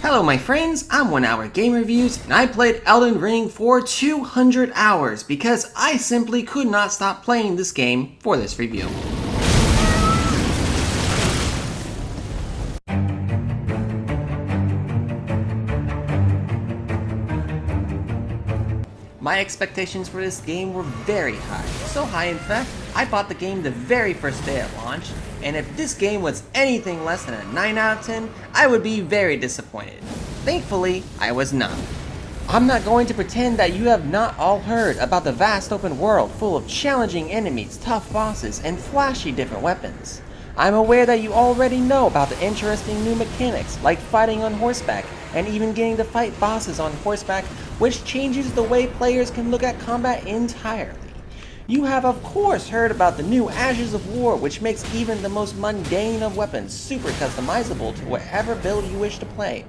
Hello my friends, I'm 1 Hour Game Reviews, and I played Elden Ring for 200 hours because I simply could not stop playing this game for this review. My expectations for this game were very high, so high in fact, I bought the game the very first day at launch, and if this game was anything less than a 9 out of 10, I would be very disappointed. Thankfully, I was not. I'm not going to pretend that you have not all heard about the vast open world full of challenging enemies, tough bosses, and flashy different weapons. I'm aware that you already know about the interesting new mechanics like fighting on horseback and even getting to fight bosses on horseback, which changes the way players can look at combat entirely. You have of course heard about the new Ashes of War, which makes even the most mundane of weapons super customizable to whatever build you wish to play.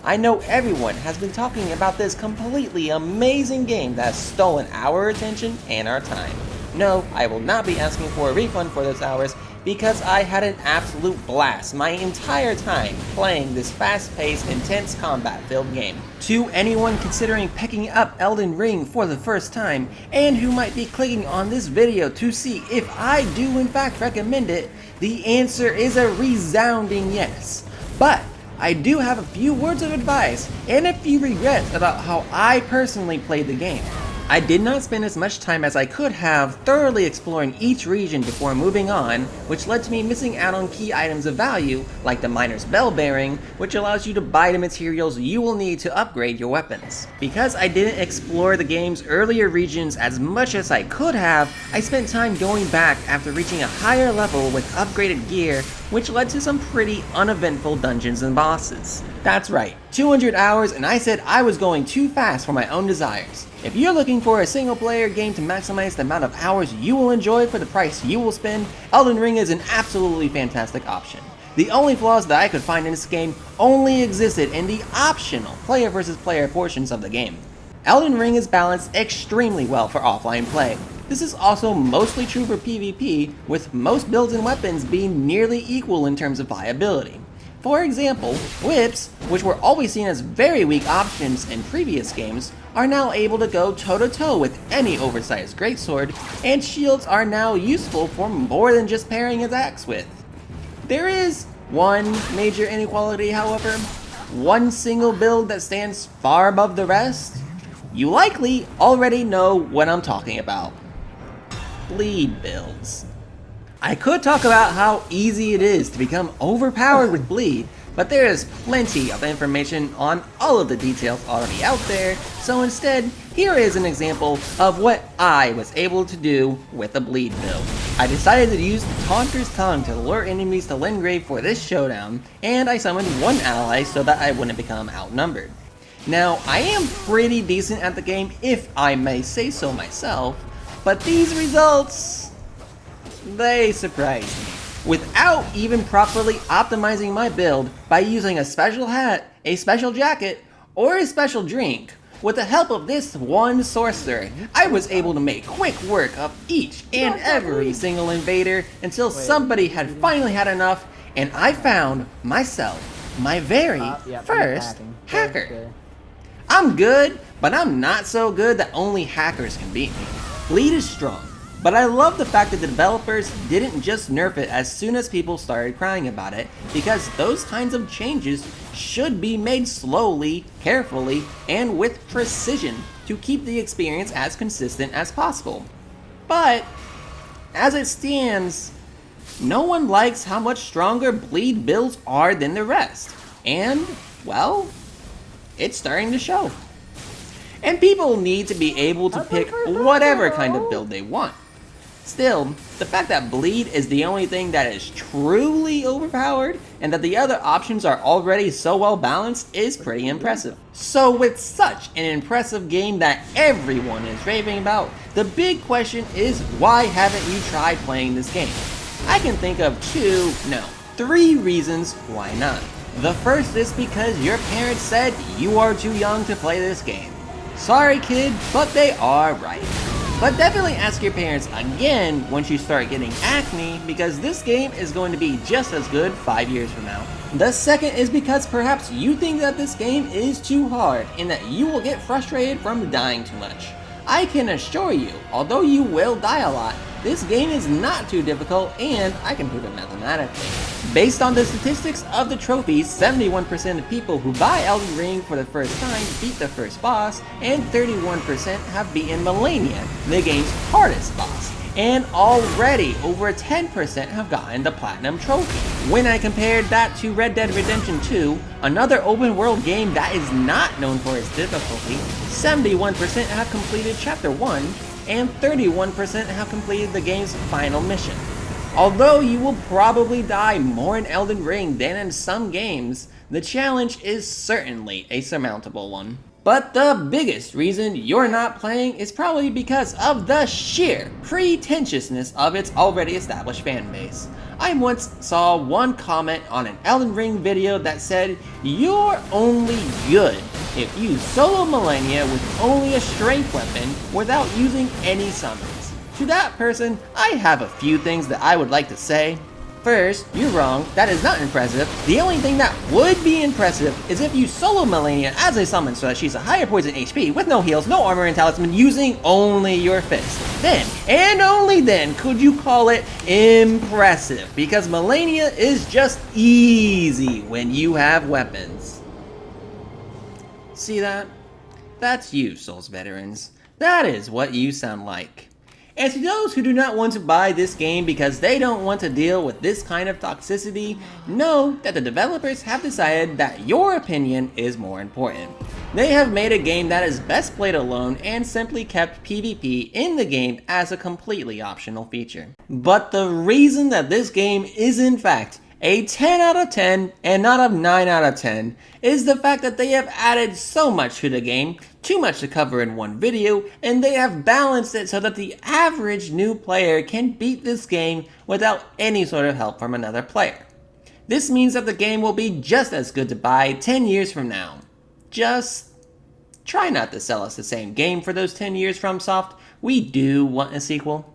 I know everyone has been talking about this completely amazing game that has stolen our attention and our time. No, I will not be asking for a refund for those hours because I had an absolute blast my entire time playing this fast-paced, intense combat-filled game. To anyone considering picking up Elden Ring for the first time and who might be clicking on this video to see if I do in fact recommend it, the answer is a resounding yes. But I do have a few words of advice and a few regrets about how I personally played the game. I did not spend as much time as I could have thoroughly exploring each region before moving on, which led to me missing out on key items of value, like the Miner's Bell Bearing, which allows you to buy the materials you will need to upgrade your weapons. Because I didn't explore the game's earlier regions as much as I could have, I spent time going back after reaching a higher level with upgraded gear, which led to some pretty uneventful dungeons and bosses. That's right, 200 hours, and I said I was going too fast for my own desires. If you're looking for a single player game to maximize the amount of hours you will enjoy for the price you will spend, Elden Ring is an absolutely fantastic option. The only flaws that I could find in this game only existed in the optional player versus player portions of the game. Elden Ring is balanced extremely well for offline play. This is also mostly true for PvP, with most builds and weapons being nearly equal in terms of viability. For example, whips, which were always seen as very weak options in previous games, are now able to go toe-to-toe with any oversized greatsword, and shields are now useful for more than just pairing his axe with. There is one major inequality, however, one single build that stands far above the rest. You likely already know what I'm talking about. Bleed builds. I could talk about how easy it is to become overpowered with bleed, but there is plenty of information on all of the details already out there, so instead, here is an example of what I was able to do with a bleed build. I decided to use the Taunter's Tongue to lure enemies to Lingrave for this showdown, and I summoned one ally so that I wouldn't become outnumbered. Now, I am pretty decent at the game if I may say so myself, but these results, they surprised me. Without even properly optimizing my build by using a special hat, a special jacket, or a special drink, with the help of this one sorcerer, I was able to make quick work of each and every single invader until somebody had finally had enough, and I found myself my very first hacker. I'm good, but I'm not so good that only hackers can beat me. Bleed is strong, but I love the fact that the developers didn't just nerf it as soon as people started crying about it, because those kinds of changes should be made slowly, carefully, and with precision to keep the experience as consistent as possible. But, as it stands, no one likes how much stronger bleed builds are than the rest, and, well, it's starting to show. And people need to be able to pick whatever kind of build they want. Still, the fact that bleed is the only thing that is truly overpowered, and that the other options are already so well balanced, is pretty impressive. So with such an impressive game that everyone is raving about, the big question is, why haven't you tried playing this game? I can think of three reasons why not. The first is because your parents said you are too young to play this game. Sorry kid, but they are right. But definitely ask your parents again once you start getting acne, because this game is going to be just as good 5 years from now. The second is because perhaps you think that this game is too hard and that you will get frustrated from dying too much. I can assure you, although you will die a lot, this game is not too difficult, and I can prove it mathematically. Based on the statistics of the trophies, 71% of people who buy Elden Ring for the first time beat the first boss, and 31% have beaten Melania, the game's hardest boss. And already over 10% have gotten the Platinum Trophy. When I compared that to Red Dead Redemption 2, another open world game that is not known for its difficulty, 71% have completed Chapter 1, and 31% have completed the game's final mission. Although you will probably die more in Elden Ring than in some games, the challenge is certainly a surmountable one. But the biggest reason you're not playing is probably because of the sheer pretentiousness of its already established fanbase. I once saw one comment on an Elden Ring video that said, "You're only good if you solo Melania with only a strength weapon without using any summons." To that person, I have a few things that I would like to say. First, you're wrong, that is not impressive. The only thing that would be impressive is if you solo Melania as a summon so that she's a higher poison HP with no heals, no armor and talisman, using only your fist. Then, and only then, could you call it impressive, because Melania is just easy when you have weapons. See that? That's you, Souls veterans. That is what you sound like. And to those who do not want to buy this game because they don't want to deal with this kind of toxicity, know that the developers have decided that your opinion is more important. They have made a game that is best played alone and simply kept PvP in the game as a completely optional feature. But the reason that this game is in fact a 10 out of 10 and not a 9 out of 10 is the fact that they have added so much to the game, too much to cover in one video, and they have balanced it so that the average new player can beat this game without any sort of help from another player. This means that the game will be just as good to buy 10 years from now. Just try not to sell us the same game for those 10 years, FromSoft. We do want a sequel.